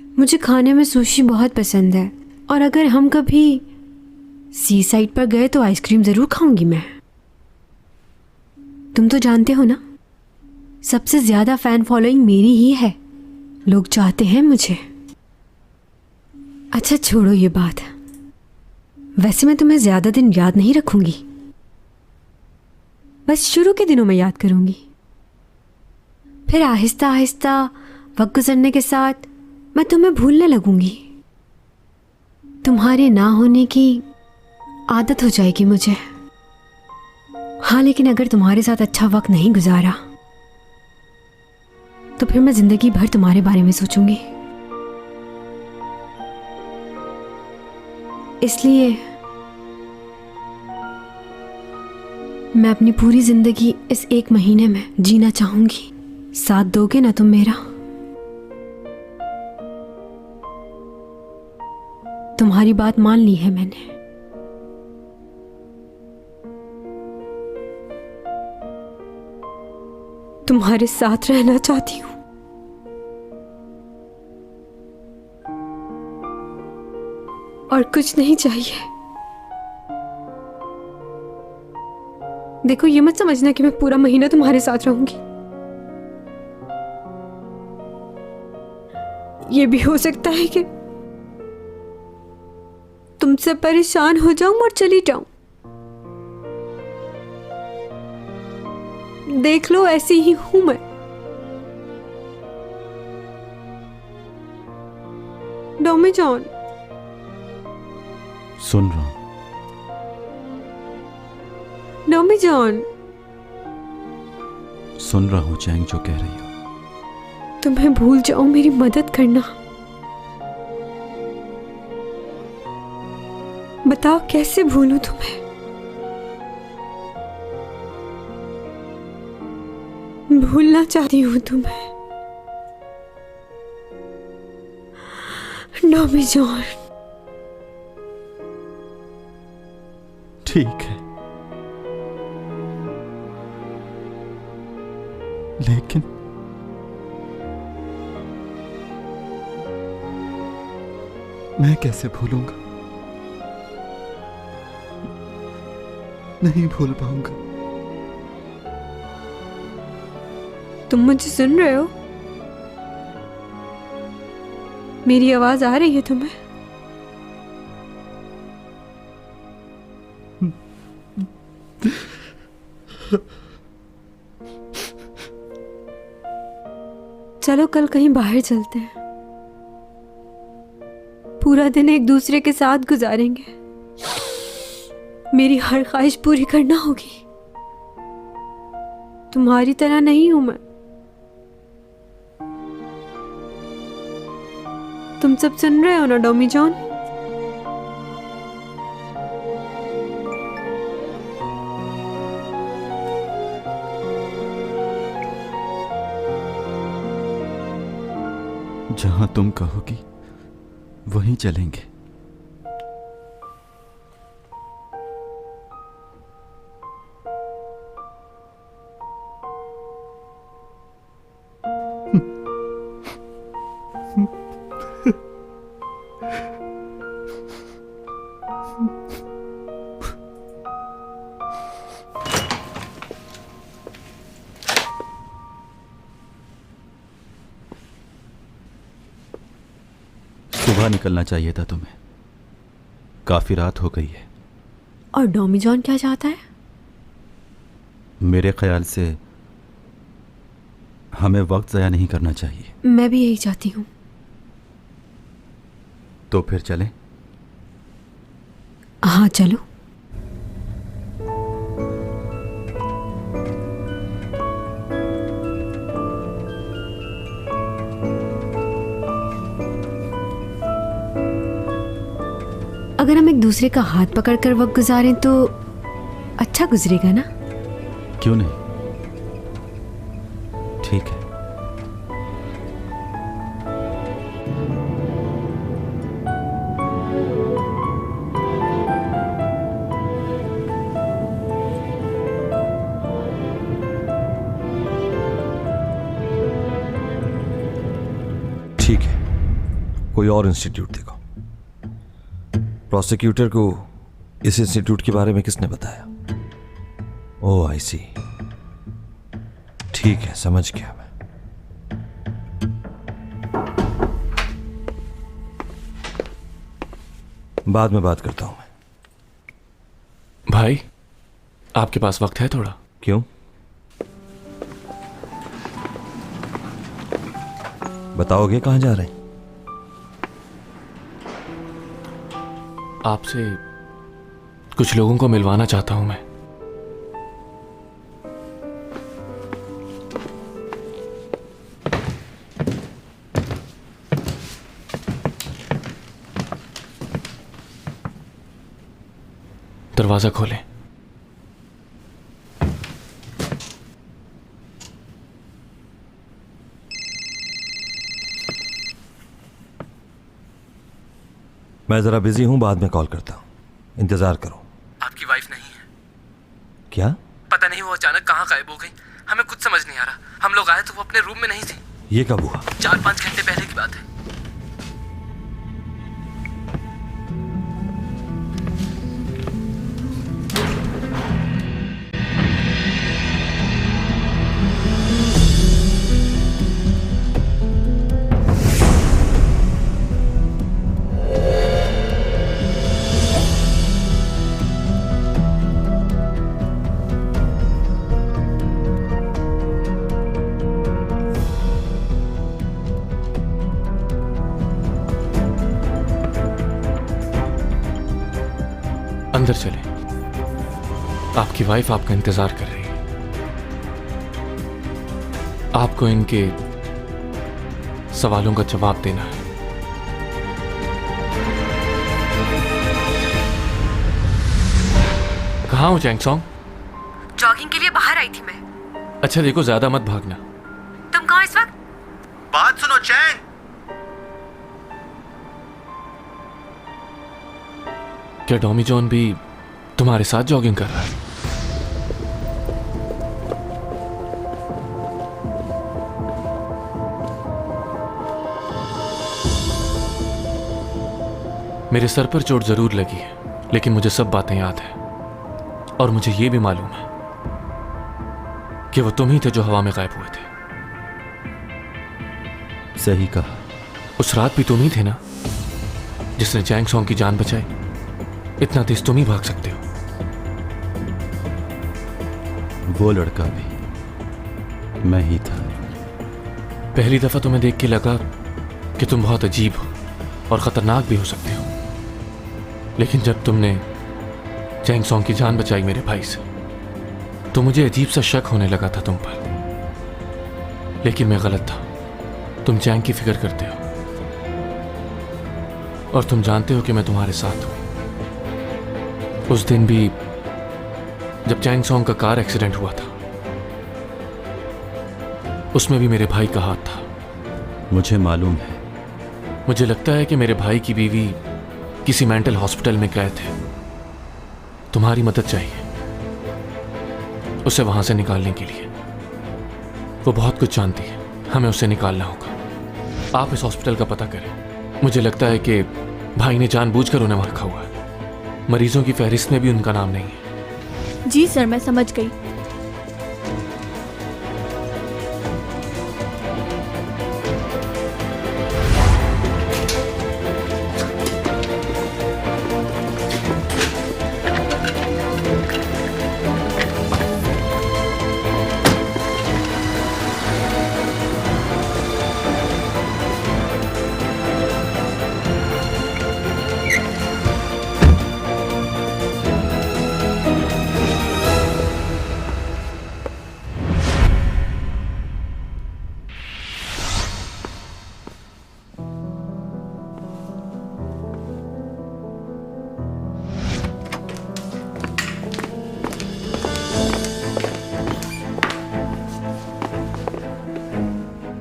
Speaker 3: मुझे खाने में सुशी बहुत पसंद है और अगर हम कभी सी साइड पर गए तो आइसक्रीम ज़रूर खाऊंगी मैं। तुम तो जानते हो ना, सबसे ज़्यादा फ़ैन फॉलोइंग मेरी ही है। लोग चाहते हैं मुझे। अच्छा छोड़ो ये बात। वैसे मैं तुम्हें ज़्यादा दिन याद नहीं रखूंगी, बस शुरू के दिनों में याद करूंगी। फिर आहिस्ता आहिस्ता वक्त गुजरने के साथ मैं तुम्हें भूलने लगूंगी। तुम्हारे ना होने की आदत हो जाएगी मुझे। हाँ, लेकिन अगर तुम्हारे साथ अच्छा वक्त नहीं गुजारा तो फिर मैं जिंदगी भर तुम्हारे बारे में सोचूंगी। इसलिए मैं अपनी पूरी जिंदगी इस एक महीने में जीना चाहूंगी। साथ दोगे ना तुम मेरा? तुम्हारी बात मान ली है मैंने। तुम्हारे साथ रहना चाहती हूँ। और कुछ नहीं चाहिए। देखो, ये मत समझना कि मैं पूरा महीना तुम्हारे साथ रहूंगी। ये भी हो सकता है कि तुमसे परेशान हो जाऊं और चली जाऊं। देख लो, ऐसी ही हूं मैं। डोमी जॉन,
Speaker 1: सुन रहा हूं।
Speaker 3: डोमी जॉन,
Speaker 1: सुन रहा हूं चैंग जो कह रही हो।
Speaker 3: तुम्हें भूल जाऊं, मेरी मदद करना। बताओ कैसे भूलूं तुम्हें? भूलना चाहती हूं तुम्हें डोमी जॉन।
Speaker 1: ठीक है, लेकिन मैं कैसे भूलूंगा? नहीं भूल पाऊंगा।
Speaker 3: तुम मुझे सुन रहे हो? मेरी आवाज आ रही है तुम्हें? चलो कल कहीं बाहर चलते हैं। पूरा दिन एक दूसरे के साथ गुजारेंगे। मेरी हर ख्वाहिश पूरी करना होगी। तुम्हारी तरह नहीं हूं मैं। तुम सब सुन रहे हो ना डोमी जॉन?
Speaker 1: जहां तुम कहोगी वहीं चलेंगे। सुबह निकलना चाहिए था तुम्हें। काफी रात हो गई है।
Speaker 3: और डोमी जॉन क्या चाहता है?
Speaker 1: मेरे ख्याल से हमें वक्त ज़ाया नहीं करना चाहिए।
Speaker 3: मैं भी यही चाहती हूँ।
Speaker 1: तो फिर चलें?
Speaker 3: हाँ चलो। अगर हम एक दूसरे का हाथ पकड़कर वक्त गुजारें तो अच्छा गुजरेगा ना?
Speaker 1: क्यों नहीं? ठीक है।
Speaker 12: कोई और इंस्टीट्यूट देखो। प्रोसिक्यूटर को इस इंस्टीट्यूट के बारे में किसने बताया? ओह आई सी, ठीक है, समझ गया मैं। बाद में बात करता हूं मैं।
Speaker 11: भाई, आपके पास वक्त है थोड़ा?
Speaker 12: क्यों? बताओगे कहां जा रहे हैं?
Speaker 11: आपसे कुछ लोगों को मिलवाना चाहता हूं मैं। दरवाजा खोलें।
Speaker 12: मैं जरा बिजी हूं, बाद में कॉल करता हूं, इंतजार करो।
Speaker 9: आपकी वाइफ नहीं है?
Speaker 12: क्या?
Speaker 9: पता नहीं वो अचानक कहाँ गायब हो गई, हमें कुछ समझ नहीं आ रहा। हम लोग आए तो वो अपने रूम में नहीं थी।
Speaker 12: ये कब हुआ?
Speaker 9: 4-5 घंटे पहले की बात है।
Speaker 11: अंदर चलें। आपकी वाइफ आपका इंतजार कर रही है। आपको इनके सवालों का जवाब देना है। कहाँ हो चैंगसोंग?
Speaker 3: जॉगिंग के लिए बाहर आई थी मैं।
Speaker 11: अच्छा देखो, ज्यादा मत भागना।
Speaker 3: तुम कहाँ इस वक्त?
Speaker 14: बात सुनो चैंग।
Speaker 11: क्या टॉमी जॉन भी तुम्हारे साथ जॉगिंग कर रहा है? मेरे सर पर चोट जरूर लगी है, लेकिन मुझे सब बातें याद है। और मुझे यह भी मालूम है कि वो तुम ही थे जो हवा में गायब हुए थे।
Speaker 1: सही कहा।
Speaker 11: उस रात भी तुम ही थे ना जिसने चैंगसोंग की जान बचाई? इतना तेज तुम ही भाग सकते हो।
Speaker 1: वो लड़का भी मैं ही था।
Speaker 11: पहली दफा तुम्हें देख के लगा कि तुम बहुत अजीब हो और खतरनाक भी हो सकते हो, लेकिन जब तुमने चैंगसोंग की जान बचाई मेरे भाई से, तो मुझे अजीब सा शक होने लगा था तुम पर। लेकिन मैं गलत था। तुम चैंग की फिक्र करते हो और तुम जानते हो कि मैं तुम्हारे साथ हूं। उस दिन भी जब चैंगसोंग का कार एक्सीडेंट हुआ था, उसमें भी मेरे भाई का हाथ था।
Speaker 1: मुझे मालूम है।
Speaker 11: मुझे लगता है कि मेरे भाई की बीवी किसी मेंटल हॉस्पिटल में कैद है। तुम्हारी मदद चाहिए उसे वहां से निकालने के लिए। वो बहुत कुछ जानती है, हमें उसे निकालना होगा। आप इस हॉस्पिटल का पता करें। मुझे लगता है कि भाई ने जानबूझकर उन्हें वहां रखा हुआ है। मरीजों की फहरिस्त में भी उनका नाम नहीं है।
Speaker 4: जी सर, मैं समझ गई।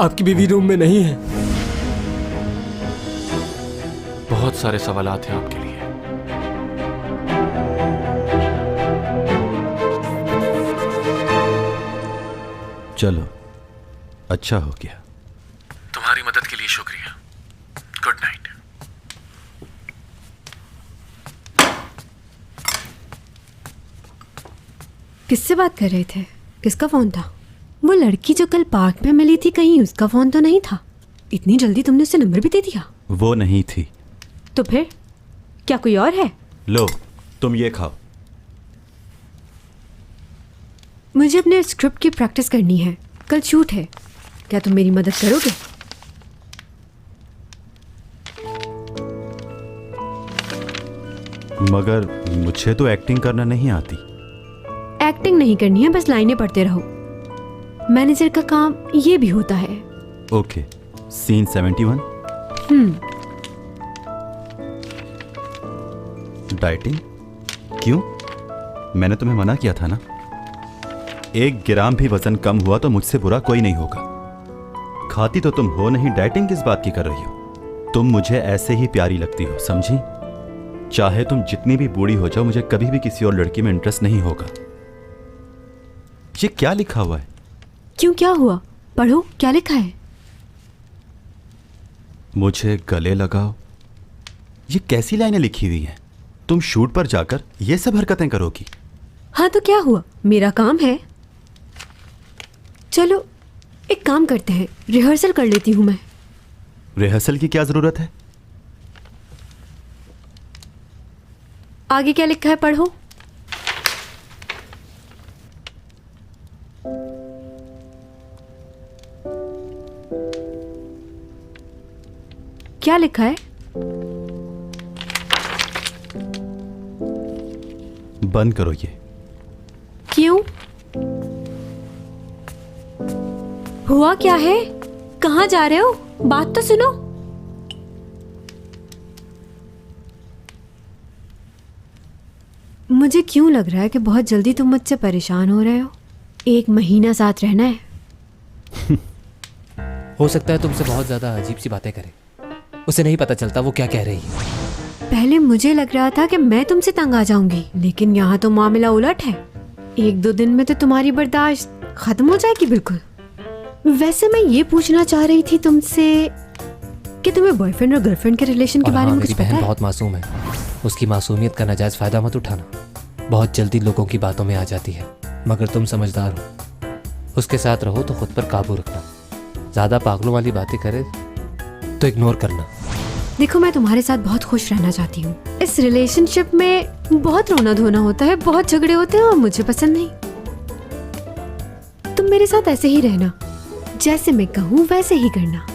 Speaker 9: आपकी बीवी रूम में नहीं है।
Speaker 11: बहुत सारे सवालात हैं आपके लिए।
Speaker 1: चलो, अच्छा हो गया।
Speaker 11: तुम्हारी मदद के लिए शुक्रिया। Good night.
Speaker 3: किससे बात कर रहे थे? किसका फ़ोन था? वो लड़की जो कल पार्क में मिली थी, कहीं उसका फ़ोन तो नहीं था? इतनी जल्दी तुमने उसे नंबर भी दे दिया?
Speaker 1: वो नहीं थी।
Speaker 3: तो फिर क्या कोई और है?
Speaker 1: लो तुम ये खाओ।
Speaker 3: मुझे अपने स्क्रिप्ट की प्रैक्टिस करनी है, कल शूट है। क्या तुम मेरी मदद करोगे?
Speaker 1: मगर मुझे तो एक्टिंग करना नहीं आती।
Speaker 3: एक्टिंग नहीं करनी है, बस लाइनें पढ़ते रहो। मैनेजर का काम ये भी होता है।
Speaker 1: Okay, scene 71। डाइटिंग? क्यों? मैंने तुम्हें मना किया था ना। 1 ग्राम भी वजन कम हुआ तो मुझसे बुरा कोई नहीं होगा। खाती तो तुम हो नहीं, डाइटिंग किस बात की कर रही हो? तुम मुझे ऐसे ही प्यारी लगती हो, समझी? चाहे तुम जितनी भी बूढ़ी हो जाओ, मुझे कभी भी किसी और लड़की में इंटरेस्ट नहीं होगा। ये क्या लिखा हुआ है?
Speaker 3: क्यों, क्या हुआ? पढ़ो, क्या लिखा है?
Speaker 1: मुझे गले लगाओ। ये कैसी लाइनें लिखी हुई हैं? तुम शूट पर जाकर ये सब हरकतें करोगी?
Speaker 3: हाँ तो क्या हुआ, मेरा काम है। चलो एक काम करते हैं, रिहर्सल कर लेती हूँ मैं।
Speaker 1: रिहर्सल की क्या जरूरत है?
Speaker 3: आगे क्या लिखा है पढ़ो। क्या लिखा है?
Speaker 1: बंद करो ये।
Speaker 3: क्यों? हुआ क्या है? कहाँ जा रहे हो? बात तो सुनो। मुझे क्यों लग रहा है कि बहुत जल्दी तुम मुझसे परेशान हो रहे हो। 1 महीना साथ रहना है।
Speaker 9: हो सकता है तुमसे बहुत ज्यादा अजीब सी बातें करे, उसे नहीं पता चलता वो क्या कह रही है।
Speaker 3: पहले मुझे लग रहा था कि मैं तुमसे तंग आ जाऊंगी, लेकिन यहाँ तो मामला उलट है। 1-2 दिन में तो तुम्हारी बर्दाश्त खत्म हो जाएगी बिल्कुल। वैसे मैं ये पूछना चाह रही थी तुमसे कि तुम्हें बॉयफ्रेंड और गर्लफ्रेंड के रिलेशन के बारे में कुछ पता है?
Speaker 9: बहुत मासूम है, उसकी मासूमियत का नाजायज फायदा मत उठाना। बहुत जल्दी लोगों की बातों में आ जाती है, मगर तुम समझदार हो। उसके साथ रहो तो खुद पर काबू रखना। ज्यादा पागलों वाली बातें करे तो इग्नोर करना।
Speaker 3: देखो, मैं तुम्हारे साथ बहुत खुश रहना चाहती हूँ। इस रिलेशनशिप में बहुत रोना धोना होता है, बहुत झगड़े होते हैं और मुझे पसंद नहीं। तुम मेरे साथ ऐसे ही रहना, जैसे मैं कहूँ वैसे ही करना।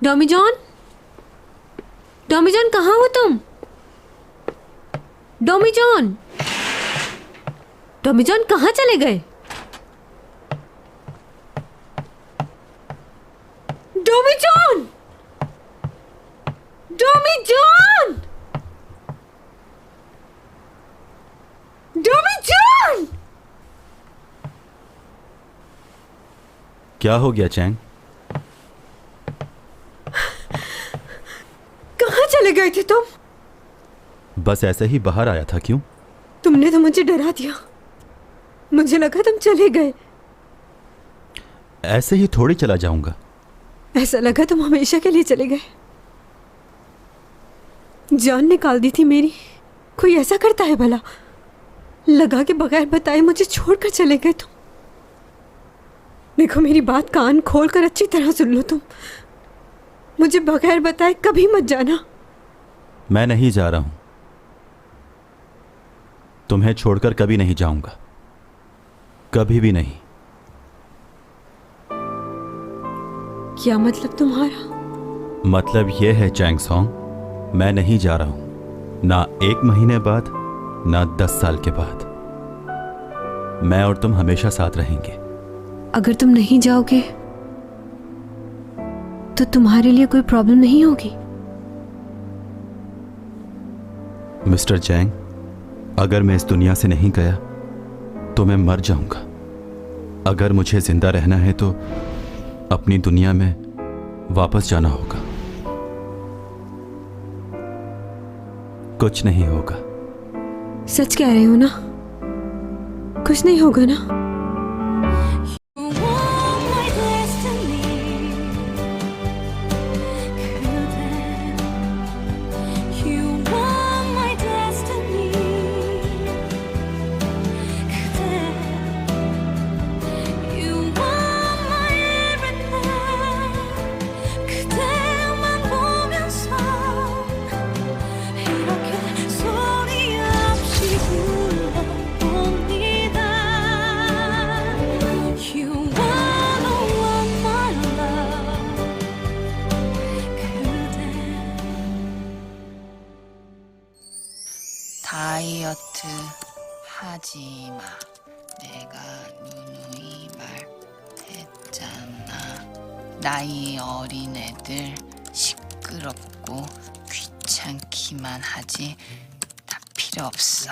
Speaker 3: डॉमी जॉन, डॉमी जॉन, कहाँ हो तुम? डॉमी जॉन, डॉमी जॉन कहाँ चले गए? डॉमी जॉन, डॉमी जॉन, डॉमी जॉन।
Speaker 1: क्या हो गया चैंग?
Speaker 3: कहाँ चले गए थे तुम?
Speaker 1: बस ऐसे ही बाहर आया था। क्यों?
Speaker 3: तुमने तो मुझे डरा दिया, मुझे लगा तुम चले गए।
Speaker 1: ऐसे ही थोड़ी चला जाऊंगा।
Speaker 3: ऐसा लगा तुम हमेशा के लिए चले गए। जान निकाल दी थी मेरी। कोई ऐसा करता है भला? लगा कि बगैर बताए मुझे छोड़कर चले गए तुम। देखो, मेरी बात कान खोलकर अच्छी तरह सुन लो। तुम मुझे बगैर बताए कभी मत जाना।
Speaker 1: मैं नहीं जा रहा हूं, तुम्हें छोड़कर कभी नहीं जाऊंगा, कभी भी नहीं।
Speaker 3: क्या मतलब तुम्हारा?
Speaker 1: मतलब यह है चैंग सॉन्ग, मैं नहीं जा रहा हूं, ना 1 महीने बाद, ना 10 साल के बाद। मैं और तुम हमेशा साथ रहेंगे।
Speaker 3: अगर तुम नहीं जाओगे तो तुम्हारे लिए कोई प्रॉब्लम नहीं होगी?
Speaker 1: मिस्टर चैंग, अगर मैं इस दुनिया से नहीं गया तो मैं मर जाऊंगा। अगर मुझे जिंदा रहना है तो अपनी दुनिया में वापस जाना होगा। कुछ नहीं होगा।
Speaker 3: सच कह रहे हो ना? कुछ नहीं होगा ना?
Speaker 5: 다이어트 하지 마. 내가 누누이 말했잖아. 나이 어린 애들 시끄럽고 귀찮기만 하지 다 필요 없어.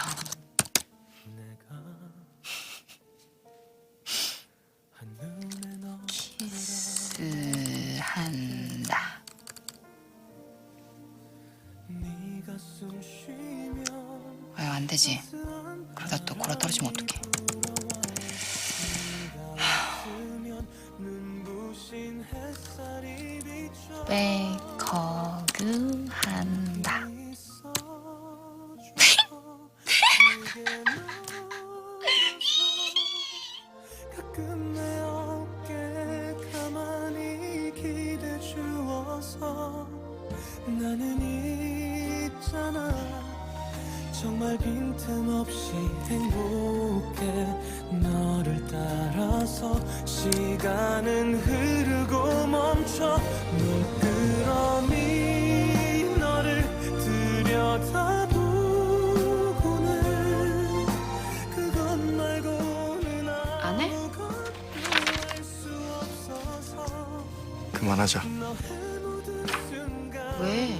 Speaker 5: 키스한다. 왜 안 되지? 그러다 또 골아 떨어지면 어떡해? 백허그한다.
Speaker 15: 가끔 내 어깨 가만히 기대 주어서 나는 있잖아. 정말 빈틈없이 행복해. 너를 따라서 시간은 흐르고 멈춰. 물끄러미 너를 들여다보고는 그것 말고는
Speaker 5: 안 해?
Speaker 15: 그만하자.
Speaker 5: 왜?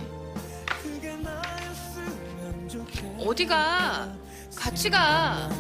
Speaker 5: 어디가? 같이 가.